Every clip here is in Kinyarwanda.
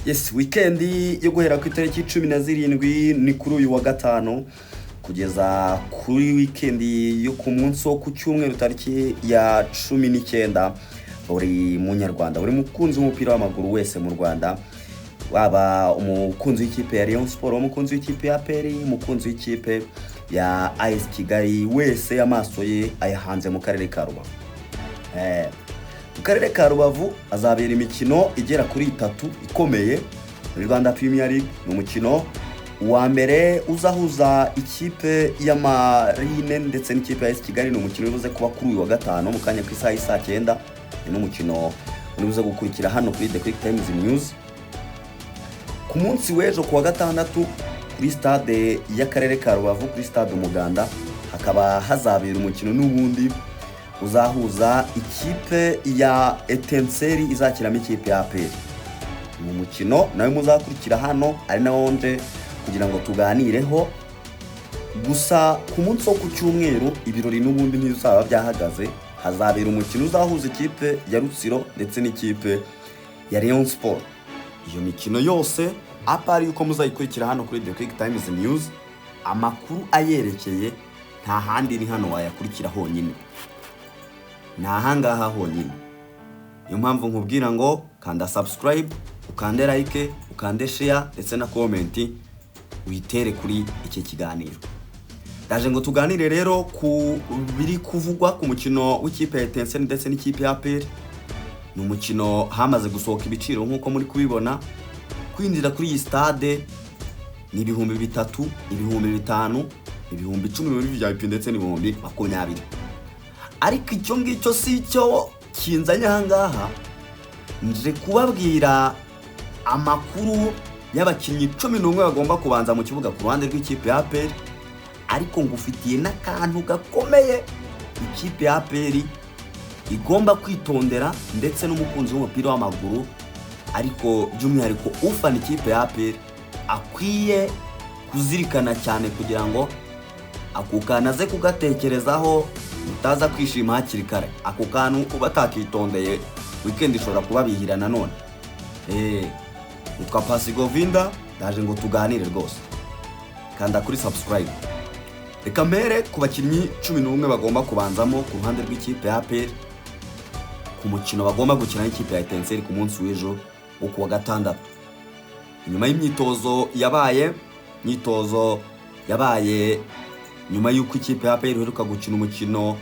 Yes, weekend yo guhera ku itariki 17 ni kuri uyu wa gatano kugeza kuri weekend yo ku munsi wo ku cyumweru tariki ya 19. Buri munyarwanda buri mukunzi w'umupira w'amaguru wese mu Rwanda, waba umukunzi w'ikipe ya Rayon Sport, umukunzi w'ikipe ya Peri, umukunzi w'ikipe ya AS Kigali, wese amaso ye ayahanze mu karere ka Rubavu. Mu karere ka Rubavu azabera imikino igera kuri 3 ikomeye muri Rwanda Premier League. Ni umukino wa mbere uzahuza ikipe ya Marine ndetse n'ikipe ya AS Kigali. Ni umukino ubuze kuba kuri uyu wa gatano mu kanya ku isaha 9. Ni umukino ubuze gukurikira hano kuri The Quick Times News ku munsi w'ejo ku wa gatandatu kuri stade y'akarere ka Rubavu, kuri stade Umuganda. Hakaba hazabera umukino n'ubundi uzahuza ikipe ya Etenseri izakiramo ikipe ya Peri. Mu mukino nawe muzakurikira hano ari nawo nje kugira ngo tuganireho. Gusa ku munsi wo ku cyumweru ibirori n'ubundi ntizaba byahagaze. Hazabera umukino uzahuza ikipe ya Rutsiro ndetse n'ikipe ya Rayon Sport. Iyo mikino yose apari yuko muzayikurikira hano kuri The Quick Times News, amakuru ayerekeye nta handi ni hano wayakurikira honyine, nahangaha honyine. Iyo mpamvu nkubwira ngo kanda subscribe, ukande like, ukande share ndetse na comment uyitere kuri iki kiganiro. Daje ngo tuganire rero ku biri kuvugwa ku mukino w'ikipe ya Etenseri ndetse n'ikipe ya Peri. Ni umukino hamaze gusohoka ibiciro nkuko muri kubibona. Kwinjira kuri iyi stade ni 3,000, 5,000, 10,000 muri VIP ndetse ni 20,000. Ariko icyo ngicyo si cyo kinzanye ahangaha. Nje kubabwira amakuru y'abakinnyi 11 bagomba kubanza mu kibuga ku ruhande rw'ikipe ya Peri. Ariko ngufitiye n'akantu gakomeye ikipe ya Peri igomba kwitondera, ndetse n'umukunzi w'umupira w'amaguru ariko by'umwihariko ufana ikipe ya Peri akwiye kuzirikana cyane kugira ngo ako kana ze kugatekerezaho utaza kwishima hakiri kare. Ako kantu uba takitondeye weekend ishobora kubabihira nanone. Nitwa Pasigovinda, ndaje ngo tuganire rwose. Kanda kuri subscribe. Reka mbere ku bakinnyi 11 bagomba kubanzamo ku ruhande rw'ikipe ya Peri ku mukino bagomba gukina n'ikipe ya Etenseri ku munsi w'ejo wo ku wa gatandatu. Nyuma y'imyitozo yabaye nyuma y'uko ikipe ya Peri iheruka gukina umukino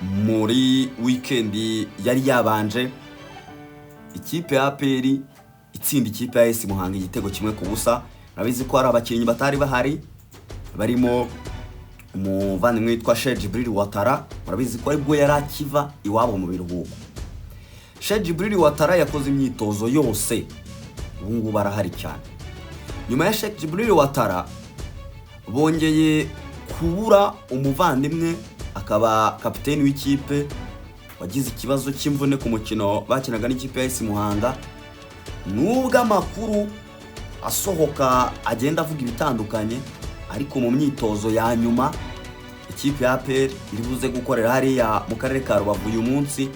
muri weekend yari yabanje, ikipe ya Peri itsinda ikipe ya AS Muhanga igitego 1-0. Nabizi ko hari abakinnyi batari bahari, barimo umuvandimwe witwa Jibril Watara. Murabizi ko aribwo yari akiva iwabo mu biruhuko. Jibril Watara yakoze imyitozo yose, ubu ngubu barahari cyane. Nyuma ya Jibril Watara bongeye kubura umuvandimwe akaba kapiteni w'ikipe wagize ikibazo cy'imvune ku mukino bakinaga n'ikipe ya AS Muhanga. Nubwo amakuru asohoka agenda avuga ibitandukanye, ariko mu myitozo ya nyuma ikipe ya Peri iri buze gukorera hariya mu karere ka Rubavu uyu munsi,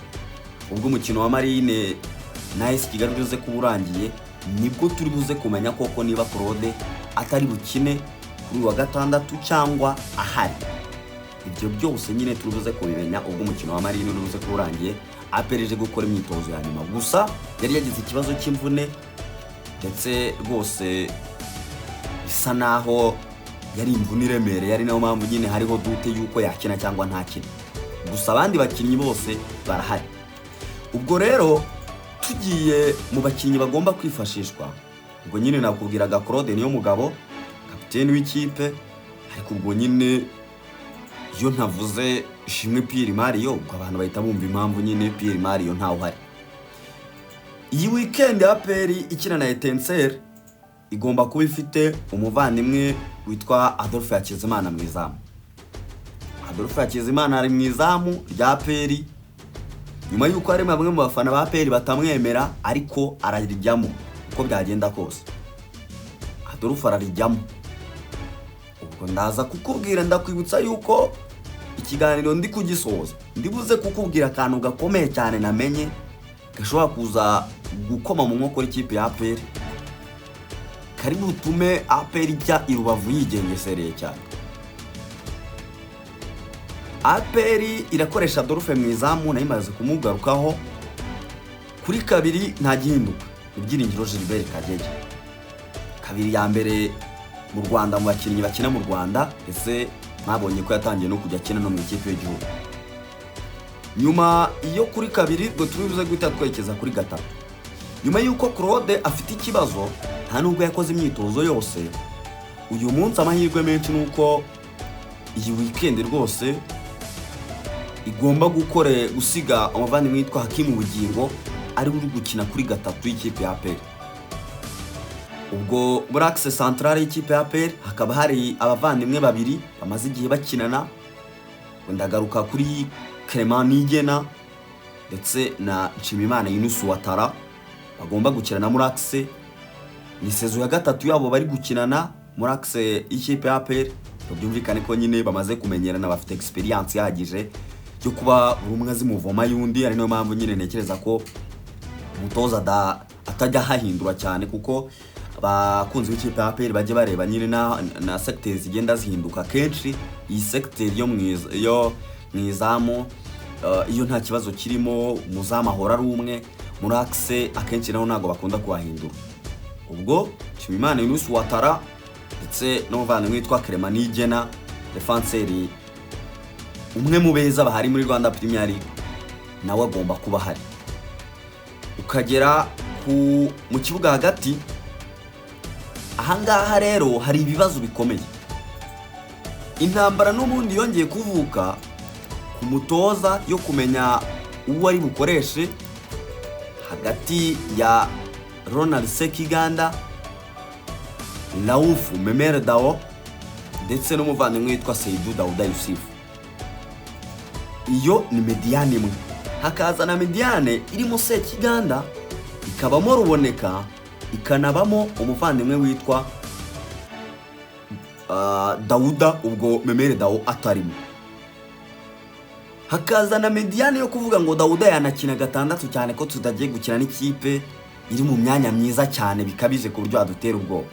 ubwo umukino wa Marine na AS Kigali uze kuburangiye, nibwo turi buze kumenya koko niba Claude atari bukine kuri wa gatandatu cyangwa ahari. Ibyo byose nyine turi buze kubimenya ubwo umukino wa Marine uze kuburangiye. Apereje gukora imyitozo ya nyuma, gusa yari yagize ikibazo cy'imvune ndetse rwose bisa naho yari imvune iremereye, ari nayo mpamvu nyine hariho dute yuko yakina cyangwa ntakina. Gusa abandi bakinnyi bose barahari. Ubwo rero tugiye mu bakinnyi bagomba kwifashishwa, ubwo nyine nakubwiraga Claude niyo mugabo kapiteni w'ikipe. Ariko ubwo nyine iyo ntavuze Ishimwe Pierre Mario, ubwo abantu bahita bumva impamvu nyine Pierre Mario ntawe uhari. Iyi weekend ya Peri ikina na Etenseri igomba kuba ifite umuvandimwe witwa Adolphe Hakizimana mu izamu. Adolphe Hakizimana ari mu izamu rya Peri nyuma y'uko ari bamwe mu bafana ba Peri batamwemera, ariko ararijyamo uko byagenda kose. Adolphe ararijyamo. Ubwo ndaza kukubwira, ndakwibutsa yuko ikiganiro ndi kugisoza ndibuze kukubwira akantu gakomeye cyane namenye gashobora kuza gukoma mu nkokora ikipe ya APR, kari butume APR ijya i Rubavu yigengesereye cyane. APR irakoresha Dore mu izamu, nayo imaze kumugarukaho. Kuri kabiri nta gihinduka, Ibyiringiro Gilbert Kagege. Kabiri ya mbere mu Rwanda mu bakinnyi bakina mu Rwanda, ese mwabonye ko yatangiye no kujya akina no mu ikipe y'igihugu. Nyuma iyo kuri kabiri ngo tubibuze guhita twerekeza kuri gatatu. Nyuma yuko Claude afite ikibazo, nta nubwo yakoze imyitozo yose, uyu munsi amahirwe menshi nuko iyi weekend rwose igomba gusiga umuvandimwe witwa Hakimu Bugingo ari uri gukina kuri gatatu y'ikipe ya APR. Ubwo muri axe centrale y'ikipe ya APR hakaba hari abavandimwe babiri bamaze igihe bakinana, ndagaruka kuri Clement Nigena ndetse na Nshimimana Yunus Watara, bagomba gukinana muri axe. Ni sezo ya gatatu yabo bari gukinana muri axe y'ikipe ya APR. Byumvikane ko nyine bamaze kumenyerana, bafite experience yahagije yo kuba buri umwe azimuvoma yundi, ari no mpamvu nyine ntekereza ko umutoza atajya hahindura cyane, kuko abakunzi b'ikipe ya APR bajye bareba nyine na sectors zigenda zihinduka kenshi. Iyi sector yo mwizamu iyo nta kibazo kirimo, umuzamu ahora ari umwe, muri axe akenshi naho ntago bakunda kuhahindura. Ubwo Nshimimana Yunus Watara ndetse n'umuvandimwe witwa Clement Nigena, defenseur umwe mu beza bahari muri Rwanda Premier League, nawe agomba kuba hari. Ukagera mu kibuga hagati, ahangaha rero hari ibibazo bikomeye. Intambara n'ubundi yongeye kuvuka ku mutoza yo kumenya uwo ari bukoreshe hagati ya Ronald Sekiganda, Laufu Memere Dao ndetse n'umuvandimwe witwa Seydou Daouda Yusufu. Iyo ni mediane imwe. Hakaza na mediane irimo Sekiganda, ikabamo Ruboneka, ikanabamo umuvandimwe witwa Dauda, ubwo Memere Dao atarimo. Hakaza na mediane yo kuvuga ngo Dauda yanakina gatandatu cyane ko tutagiye gukina n'ikipe iri mu myanya myiza cyane bikabije ku buryo adutera ubwoba.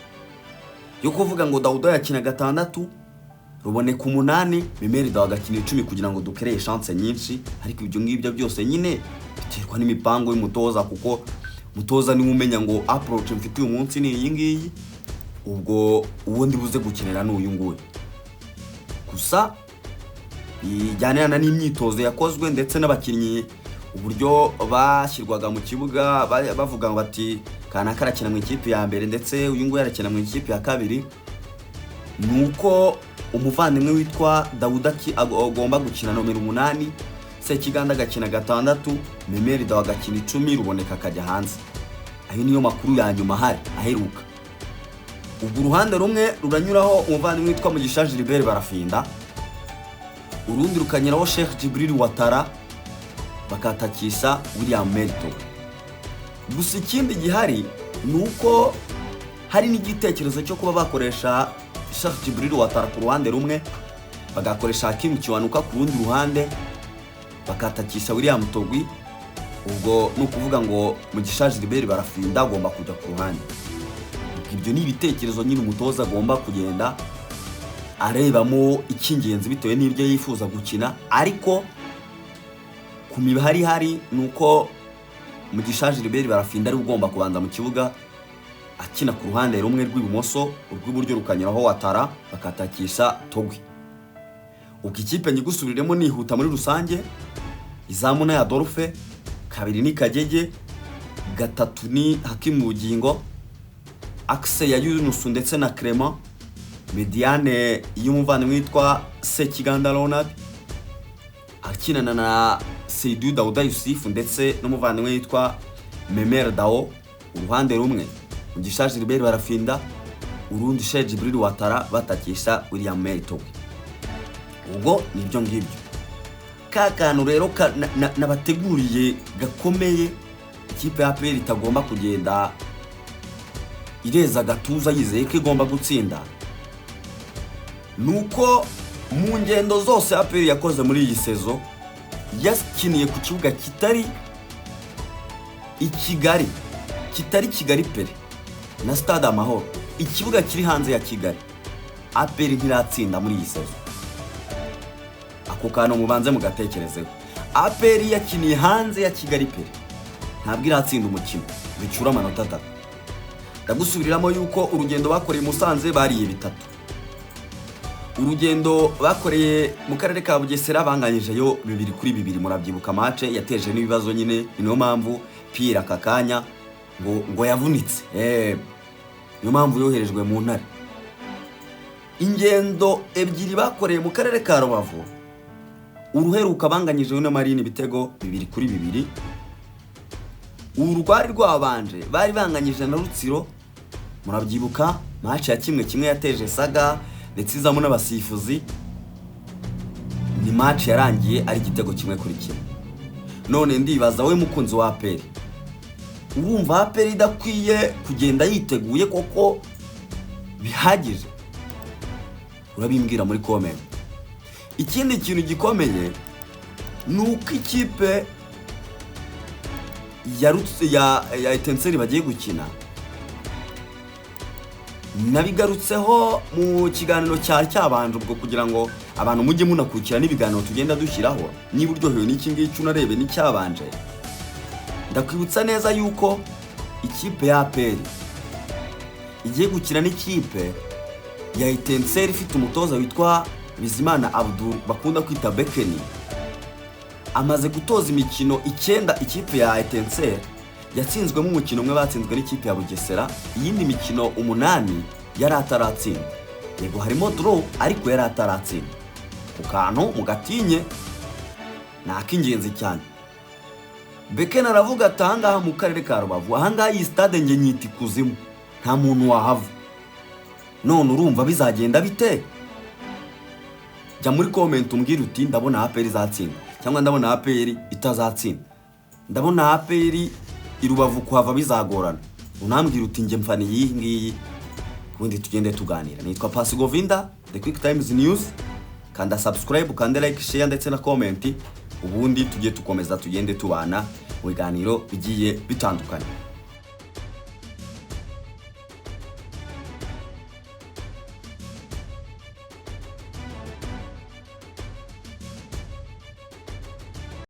Yo kuvuga ngo Dauda yakina gatandatu, Ruboneka umunani, Memere Dao agakina 10 kugira ngo dukereye chance nyinshi. Ariko ibyo ngibyo byose nyine biterwa n'imipango y'umutoza, kuko mutoza ni umenya ngo approach mfite uyu munsi ni iyi ngiyi, ubwo ubundi buze gukinira n'uyu nguyu. Gusa bijyanirana n'imyitozo yakozwe ndetse n'abakinnyi uburyo bashyirwaga mu kibuga, bavuga ngo bati kana karakina mu ikipe ya mbere ndetse uyu nguyu arakina mu ikipe ya kabiri, nuko umuvandimwe witwa Dauda agomba gukina nomero 8, Sekiganda agakina gatandatu, Memere Dao agakina 10, Ruboneka akajya hanze. Ayo niyo makuru ya nyuma hari aheruka. Ubwo uruhande rumwe ruranyuraho umuvandimwe witwa Mugisha Gilbert Barafinda, urundi rukanyiraho Sheikh Jibril Watara, bakatakisha William Melto. Gusa ikindi gihari nuko hari n'igitekerezo cyo kuba bakoresha Sheikh Jibril Watara ku ruhande rumwe, bagakoresha Hakimu Kiwanuka ku rundi ruhande, bakatakisha William Togwi. Ubwo nukuvuga ngo Mugisha Gilbert Barafinda agomba kujya ku ruhande. Ibyo ni ibitekerezo nyine umutoza agomba kugenda arebamo icy'ingenzi bitewe n'ibyo yifuza gukina. Ariko ku mibahari hari nuko Mugisha Gilbert Barafinda ari ugomba kubanza mu kibuga akina ku ruhande rumwe rw'ibumoso, urw'iburyo rukanyuraho Watara, bakatakisha Togwi. Uko ikipe nyigusubiriremo nihuta muri rusange: izamu na ya Dore, kabiri ni Kagege, gatatu ni Hakimu Bugingo, axe ya Yunus ndetse na Clement, mediane y'umuvandimwe witwa Sekiganda Ronald akinana na Seydou Daouda Yusufu ndetse n'umuvandimwe witwa Memere Dao. Uruhande rumwe Mugisha Gilbert Barafinda, urundi Sheikh Jibril Watara, batakisha William Melto. Ubwo nibyo ngibyo kakanu rero nabateguriye gakomeye. Ikipe ya APR itagomba kugenda ireza gatuza yizeye ko igomba gutsinda. Nuko mu ngendo zose APR yakoze muri iyi sezo, yakiniye ku kibuga kitari i Kigali kitari Kigali pere na Stade Amahoro, ikibuga kiri hanze ya Kigali, APR ntiratsinda muri iyi sezo. Ako kantu mubanze mugatekerezeho. APR yakiniye hanze ya Kigali pere ntabwo iratsinda umukino, bicura amanota 3. Ndagusubiriramo yuko urugendo bakoreye Musanze bariye 3. Urugendo bakoreye mu karere ka Bugesera banganyije yo 2-2, murabyibuka match yateje n'ibibazo nyine, niyo mpamvu Pierre akakanya ngo yavunitse. Niyo mpamvu yoherejwe mu ntare. Ingendo ebyiri bakoreye mu karere ka Rubavu, uruheruka banganyije na Marine ibitego 2-2. Urwari rwabanje bari banganyije na Rutsiro, murabyibuka match ya 1-1 yateje saga ndetse izamo n'abasifuzi. Ni match yarangiye ari igitego 1-1. None ndibaza we mukunzi wa APR, urumva APR idakwiye kugenda yiteguye koko bihagije? Urabimbwira muri comment. Ikindi kintu gikomeye nuko ikipe ya Etenseri bagiye gukina, nabigarutseho mu kiganiro cyabanje ubwo kugira ngo abantu mujye munakurikira n'ibiganiro tugenda dushyiraho. Niba uryohewe n'iki ngiki unarebe n'icyabanje, ndakwibutsa neza yuko ikipe ya APR igiye gukina n'ikipe ya Etenseri ifite umutoza witwa Bizimana Abdul bakunda kwita Bekeni. Amaze gutoza imikino 9 ikipe ya Etenseri, yatsinzwemo umukino umwe batsinzwe n'ikipe ya Bugesera, iyindi mikino 8 yari ataratsinda. Yego harimo draw ariko yari ataratsinda. Kukantu mugatinye nakingenzi cyane. Bekeni aravuga atanga mu karere ka Rubavu, ahanga iyi stade nge nyiti kuzimu, nta muntu wahava. None urumva bizagenda bite? Jya muri comment umbwira uti ndabona APR izatsinda cyangwa ndabona APR itazatsinda. Ndabona APR irubavu kuhava bizagorana. Unambwira uti nge mfani iyi ngiyi, ubundi tugende tuganira. Nitwa Pasi Govinda, The Quick Times News. Kanda subscribe, kanda like, share ndetse na comment, ubundi tujye tukomeza tugende tubana mu biganiro bigiye bitandukanye.